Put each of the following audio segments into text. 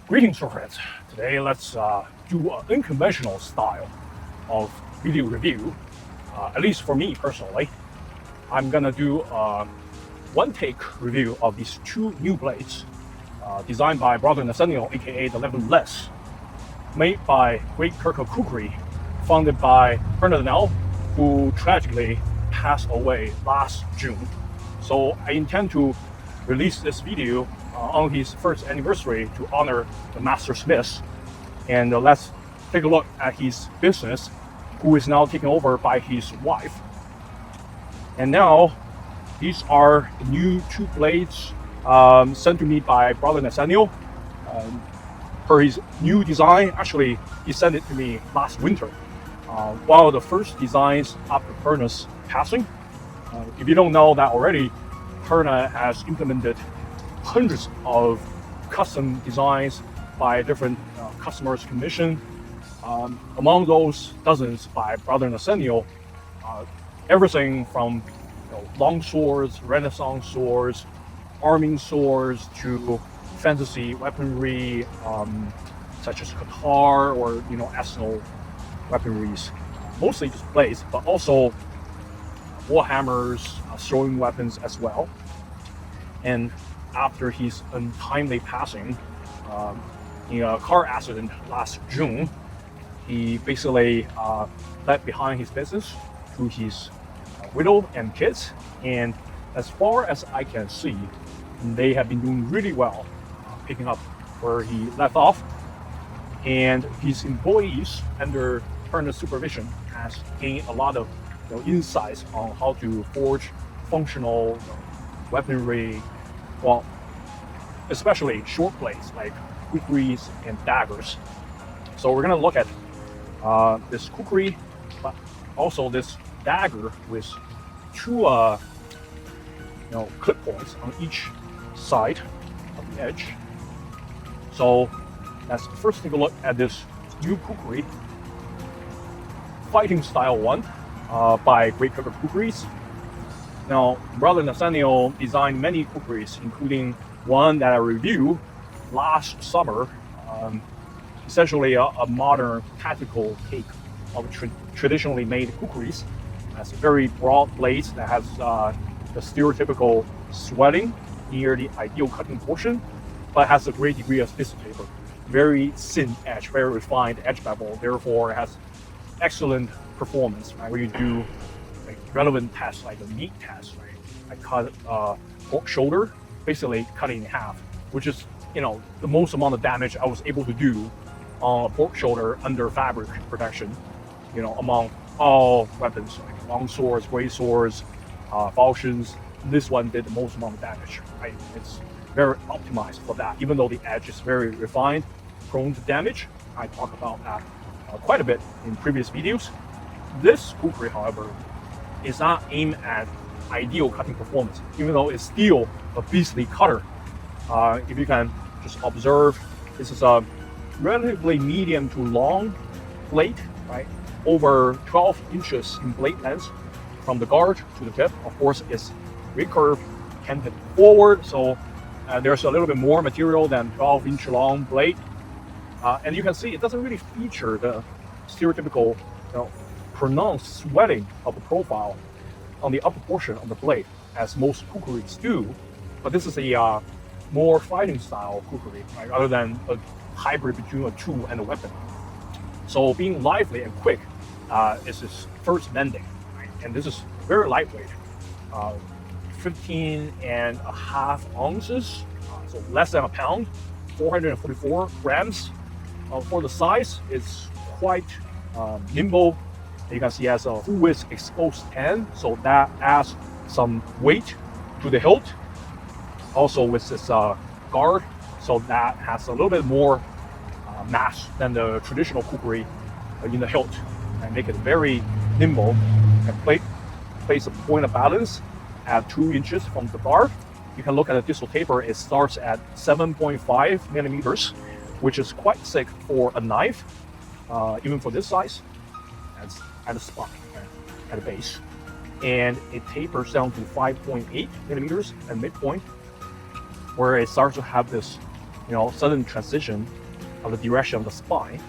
Greetings, friends. Today, let's do an unconventional style of video review. At least for me personally, I'm gonna do a one-take review of these two new blades, designed by Brother Nathaniel, aka the Limitless, made by Great Gurkha Khukuri, founded by Purna Darnal, who tragically passed away last June. So I intend to release this video on his first anniversary to honor the master smith. And let's take a look at his business, who is now taken over by his wife. And now these are the new two blades sent to me by Brother Nathaniel. Per his new design, actually he sent it to me last winter, while the first designs after Purna's passing. If you don't know that already, Purna has implemented hundreds of custom designs by different customers commissioned. Among those, dozens by Brother Nathaniel. Everything from long swords, Renaissance swords, arming swords, to fantasy weaponry, such as guitar or arsenal weaponries. Mostly just blades, but also warhammers, throwing weapons as well. And after his untimely passing in a car accident last June, he basically left behind his business to his widow and kids. And as far as I can see, they have been doing really well, picking up where he left off. And his employees, under Purna's supervision, has gained a lot of insights on how to forge functional weaponry, well, especially short blades like khukuris and daggers. So we're gonna look at this kukri, but also this dagger with two clip points on each side of the edge. So let's first take a look at this new kukri, fighting style one, by Great Gurkha Khukuris. Now, Brother Nathaniel designed many khukuris, including one that I reviewed last summer, essentially a modern tactical take of traditionally made khukuris. Has very broad blades that has the stereotypical swelling near the ideal cutting portion, but has a great degree of distal taper. Very thin edge, very refined edge bevel, therefore it has excellent performance, right? When you do relevant tests like the meat test, right? I cut pork shoulder, basically cut it in half, which is the most amount of damage I was able to do on a pork shoulder under fabric protection, among all weapons, like long swords, great swords, falchions. This one did the most amount of damage, right? It's very optimized for that, even though the edge is very refined, prone to damage. I talk about that quite a bit in previous videos. This kukri, however, is not aimed at ideal cutting performance, even though it's still a beastly cutter. If you can just observe, this is a relatively medium to long blade, right? Over 12 inches in blade length from the guard to the tip. Of course, it's recurve, canted forward, so there's a little bit more material than 12-inch long blade. And you can see it doesn't really feature the stereotypical, pronounced swelling of the profile on the upper portion of the blade, as most kukuris do. But this is a more fighting style kukuri, right, rather than a hybrid between a tool and a weapon. So being lively and quick is his first mending, right? And this is very lightweight, 15.5 ounces, so less than a pound, 444 grams. For the size, it's quite nimble. You can see it has a full width exposed end, so that adds some weight to the hilt. Also with this guard, so that has a little bit more mass than the traditional kukri in the hilt, and make it very nimble. And place a point of balance at 2 inches from the guard. You can look at the distal taper. It starts at 7.5 millimeters, which is quite thick for a knife, even for this size. That's at the spot, at the base. And it tapers down to 5.8 millimeters at midpoint, where it starts to have this sudden transition of the direction of the spine,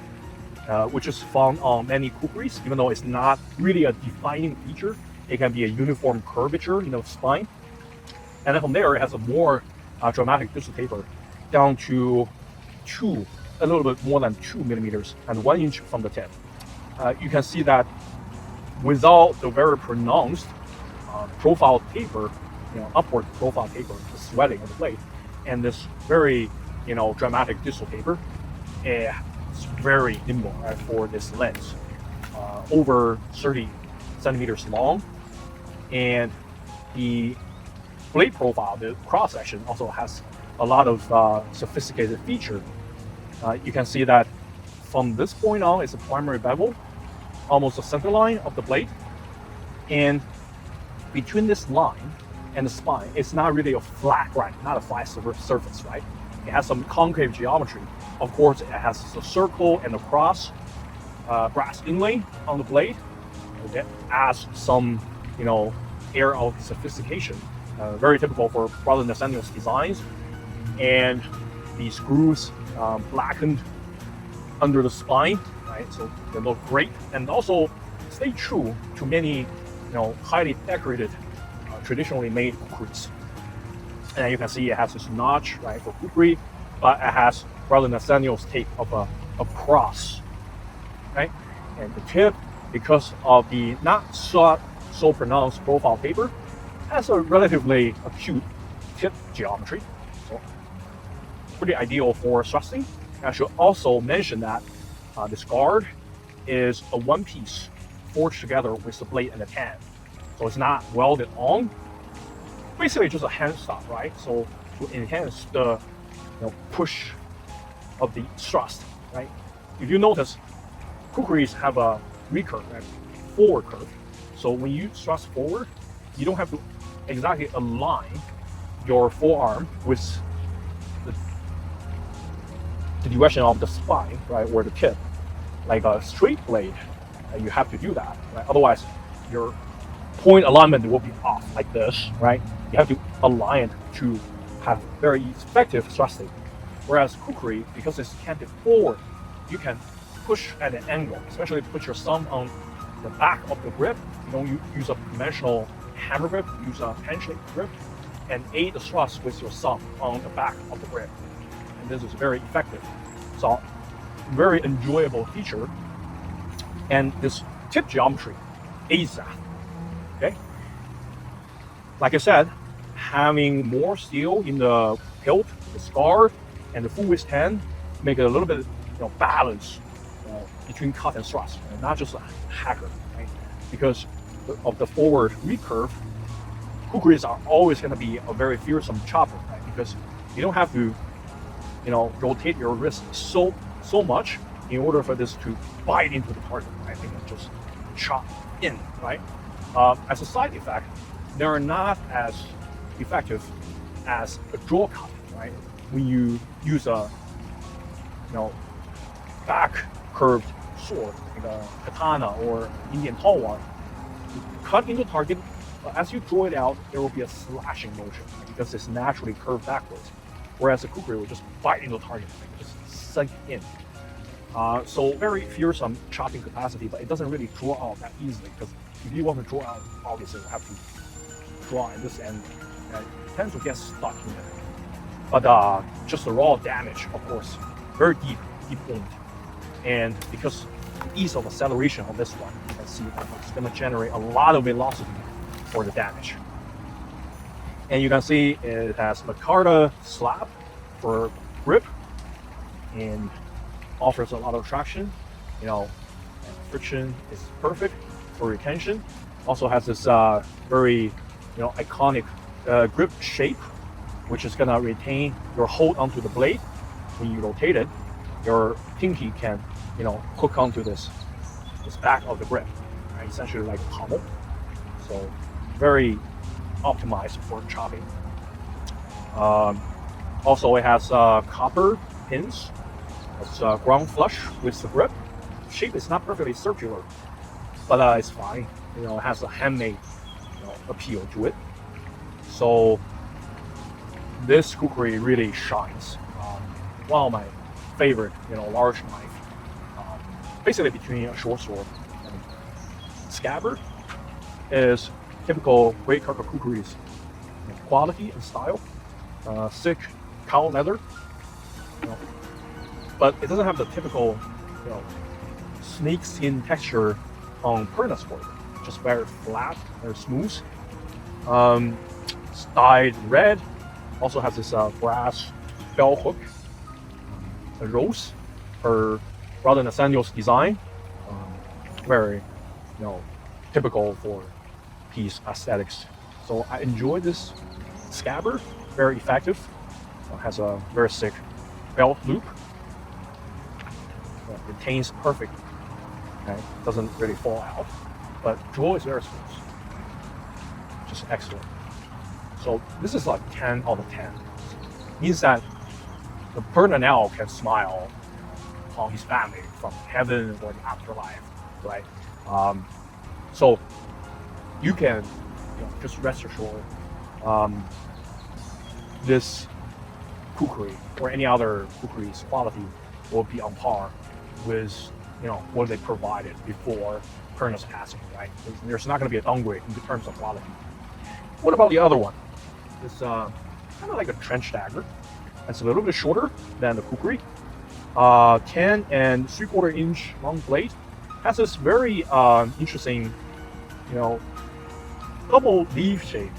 which is found on many kukuris, even though it's not really a defining feature. It can be a uniform curvature in the spine. And then from there, it has a more dramatic distal taper down to a little bit more than 2 millimeters and 1 inch from the tip. You can see that without the very pronounced profile taper, upward profile taper, the swelling of the blade, and this very, dramatic distal taper, it's very nimble, right, for this lens, over 30 centimeters long, and the blade profile, the cross section, also has a lot of sophisticated feature. You can see that from this point on, it's a primary bevel, almost the center line of the blade, and between this line and the spine, it's not really a flat, right? Not a flat surface, right? It has some concave geometry. Of course, it has a circle and a cross brass inlay on the blade that adds some, air of sophistication. Very typical for Brother Nathaniel's designs. And the screws blackened under the spine, right? So they look great, and also stay true to many, highly decorated, traditionally made khukuris. And you can see it has this notch, right, for kukri, but it has Brother Nathaniel's tape of a cross, right? And the tip, because of the not so pronounced profile taper, has a relatively acute tip geometry. So pretty ideal for thrusting. I should also mention that this guard is a one piece forged together with the blade and the tan. So it's not welded on. Basically just a hand stop, right? So to enhance the push of the thrust, right? If you notice, kukuris have a recurve, right? Forward curve. So when you thrust forward, you don't have to exactly align your forearm with the direction of the spine, right, or the tip, like a straight blade. You have to do that, right? Otherwise, your point alignment will be off like this, right? You have to align to have very effective thrusting. Whereas kukri, because it's canted forward, you can push at an angle, especially put your thumb on the back of the grip. You don't use a conventional hammer grip, use a handshake grip, and aid the thrust with your thumb on the back of the grip. And this is very effective. So, very enjoyable feature. And this tip geometry aids that. Okay? Like I said, having more steel in the hilt, the scar, and the full width hand make it a little bit, balance between cut and thrust, and not just a hacker, right? Because of the forward recurve, kukuris are always going to be a very fearsome chopper, right? Because you don't have to, rotate your wrist so much in order for this to bite into the target, right? You can just chop in, right? As a side effect, they are not as effective as a draw cut, right? When you use a, back curved sword, like a katana or Indian tall one, you cut into the target, but as you draw it out, there will be a slashing motion because it's naturally curved backwards. Whereas the kukri will just bite into the target, just sink in. So very fearsome chopping capacity, but it doesn't really draw out that easily, because if you want to draw out, obviously you have to draw in this end, and it tends to get stuck in there. But just the raw damage, of course, very deep point. And because the ease of acceleration on this one, you can see that it's going to generate a lot of velocity for the damage. And you can see it has micarta slab for grip and offers a lot of traction. And friction is perfect for retention. Also has this very iconic grip shape, which is going to retain your hold onto the blade. When you rotate it, your pinky can hook onto this back of the grip, right? Essentially like a pommel. So very optimized for chopping. Also, it has copper pins. It's ground flush with the grip. The shape is not perfectly circular, but it's fine. It has a handmade appeal to it. So this kukri really shines. one of my favorite, large knife. Basically between a short sword and scabbard is typical Great Gurkha Khukuris quality and style. Thick cow leather, but it doesn't have the typical, snake skin texture on Purna sword. Just very flat, very smooth. It's dyed red. Also has this brass bell hook, a rose, or rather than Nathaniel's design. Very, typical for piece aesthetics. So I enjoy this scabbard. Very effective. Has a very thick belt loop. Retains perfect. Okay, doesn't really fall out, but draw is very smooth. Just excellent. So this is like 10 out of 10. Means that the Purna now can smile on his family from heaven or the afterlife, right? So you can just rest assured this kukri or any other kukri's quality will be on par with what they provided before Purna's passing, right? There's not going to be a downgrade in terms of quality. What about the other one? It's kind of like a trench dagger. It's a little bit shorter than the kukri. 10 and 3/4 inch long blade. Has this very interesting, double leaf shape.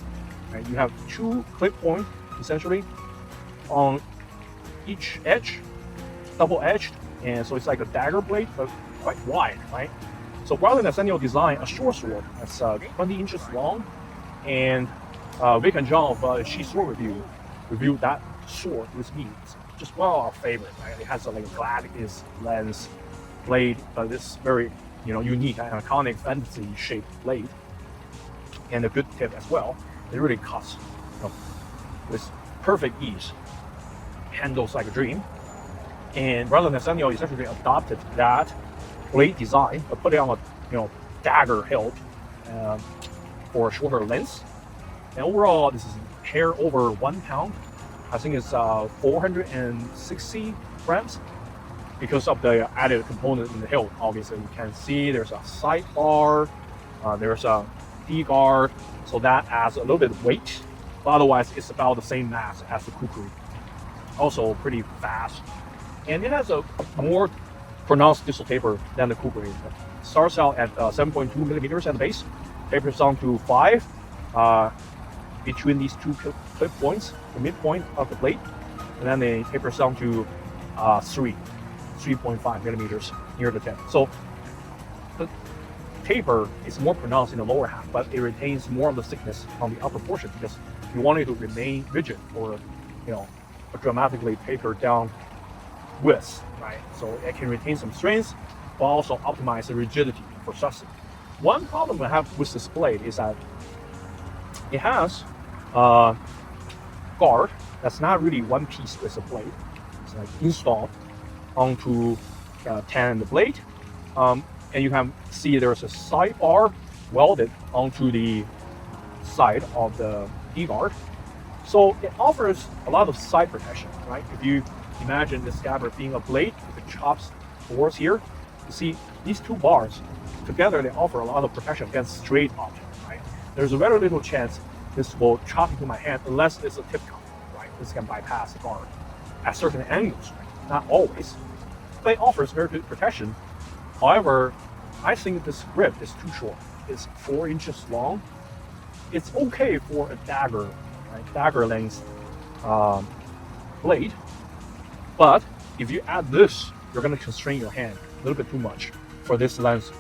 Right? You have 2 clip points essentially on each edge, double edged, and so it's like a dagger blade, but quite wide, right? So rather than Nathaniel design a short sword that's 20 inches long, and Vic and John of She Sword Review reviewed that sword with me. It's just one of our favorites, right? It has a Legacies lens blade, but it's very unique and iconic fantasy shaped blade, and a good tip as well. It really cuts with perfect ease, handles like a dream. And rather than Nathaniel essentially adopted that blade design, but put it on a dagger hilt for a shorter length. And overall, this is hair over 1 pound. I think it's 460 grams because of the added component in the hilt. Obviously, you can see there's a sidebar, there's a D-guard, so that adds a little bit of weight. But otherwise, it's about the same mass as the Kukri. Also pretty fast. And it has a more pronounced distal taper than the Kukri. It starts out at 7.2 millimeters at the base, tapers down to 5 between these 2 clip points, the midpoint of the blade, and then they tapers down to 3.5 millimeters near the tip. So the taper is more pronounced in the lower half, but it retains more of the thickness on the upper portion because you want it to remain rigid or a dramatically tapered down width, right? So it can retain some strength, but also optimize the rigidity for thrusting. One problem I have with this blade is that it has a guard that's not really one piece with the blade. It's like installed onto 10 the blade, and you can see there's a sidebar welded onto the side of the D-guard. So it offers a lot of side protection, right? If you imagine the scabbard being a blade, if it chops towards here, you see these 2 bars together, they offer a lot of protection against straight objects, right? There's a very little chance this will chop into my hand unless it's a tip cut, right? This can bypass the guard at certain angles, right? Not always, but it offers very good protection. However, I think this grip is too short. It's 4 inches long. It's okay for a dagger, right? Dagger length blade, but if you add this, you're going to constrain your hand a little bit too much for this length,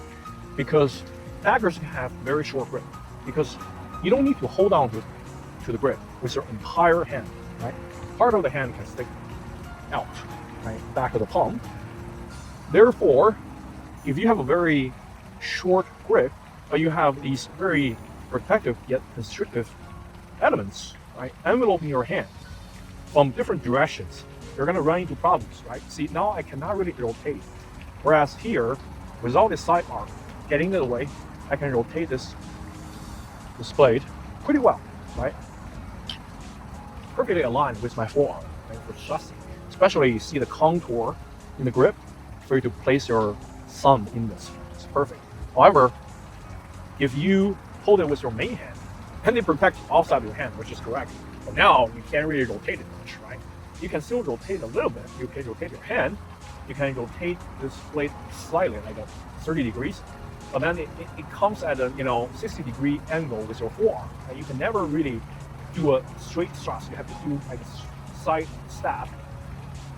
because daggers have very short grip, because you don't need to hold on to the grip with your entire hand, right? Part of the hand can stick out, right, back of the palm. Therefore, if you have a very short grip, but you have these very protective yet constrictive elements, right, enveloping your hand from different directions, you're going to run into problems, right? See, now I cannot really rotate. Whereas here, without this sidebar getting in the way, I can rotate this blade pretty well, right? Perfectly aligned with my forearm, right, for thrusting. It's especially you see the contour in the grip for you to place your thumb in this. It's perfect. However, if you hold it with your main hand, then it protects outside of your hand, which is correct. But now you can't really rotate it much, right? You can still rotate a little bit. You can rotate your hand. You can rotate this blade slightly, like a 30 degrees. But then it comes at a 60-degree angle with your forearm, and you can never really do a straight thrust. You have to do like a side stab.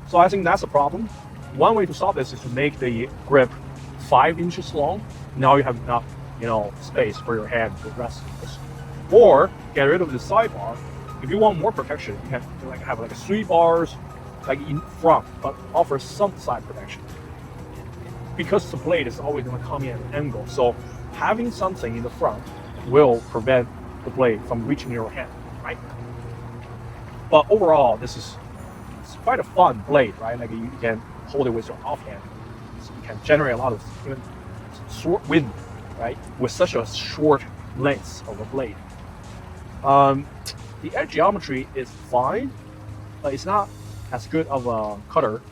So I think that's a problem. One way to solve this is to make the grip 5 inches long. Now you have enough, space for your hand to rest this. Or get rid of the sidebar. If you want more protection, you can have like 3 bars like in front, but offer some side protection. Because the blade is always going to come in at an angle, so having something in the front will prevent the blade from reaching your hand, right? But overall, it's quite a fun blade, right? Like you can hold it with your offhand, so you can generate a lot of even short wind, right? With such a short length of a blade. The edge geometry is fine, but it's not as good of a cutter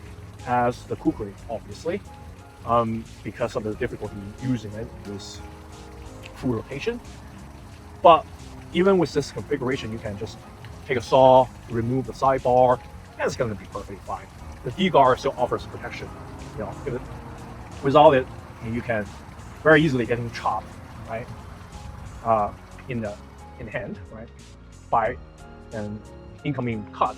as the Kukri, obviously, because of the difficulty using it with full rotation. But even with this configuration, you can just take a saw, remove the sidebar, and it's going to be perfectly fine. The D-guard still offers protection. Without it, you can very easily getting chopped, right, in the hand, right, by an incoming cut.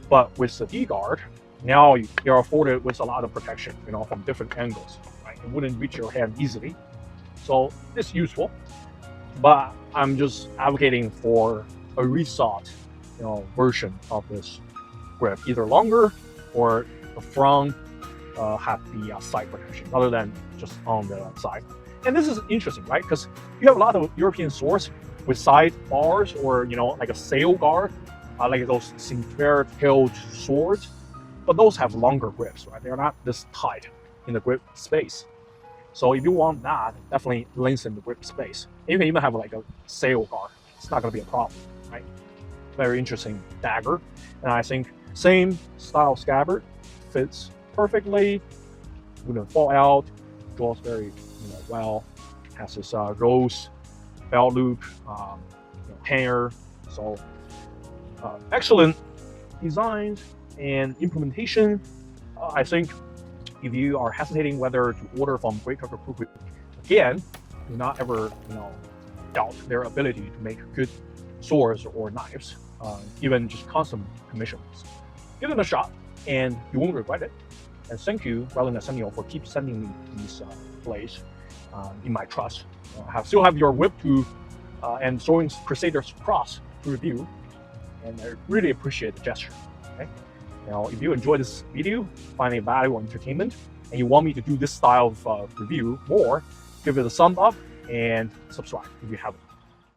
But with the D-guard, now you're afforded with a lot of protection, from different angles, right? It wouldn't reach your hand easily. So it's useful, but I'm just advocating for a rethought, version of this grip, either longer or the front have the side protection rather than just on the side. And this is interesting, right? Because you have a lot of European swords with side bars or, like a sail guard, like those Sinclair hilt swords, but those have longer grips, right? They're not this tight in the grip space. So if you want that, definitely lengthen the grip space. You can even have like a sail guard. It's not going to be a problem, right? Very interesting dagger. And I think same style scabbard fits perfectly, wouldn't fall out, draws very well, has this rose belt loop, hanger. So excellent design and implementation. I think if you are hesitating whether to order from Great Gurkha Khukuri, again, do not ever doubt their ability to make good swords or knives, even just custom commissions. Give them a shot, and you won't regret it. And thank you, Brother Nathaniel, for keep sending me these blades in my trust. I still have your whip to and Throwing Crusader's Cross to review, and I really appreciate the gesture. Okay? If you enjoy this video, find a value or entertainment, and you want me to do this style of review more, give it a thumb up and subscribe if you haven't.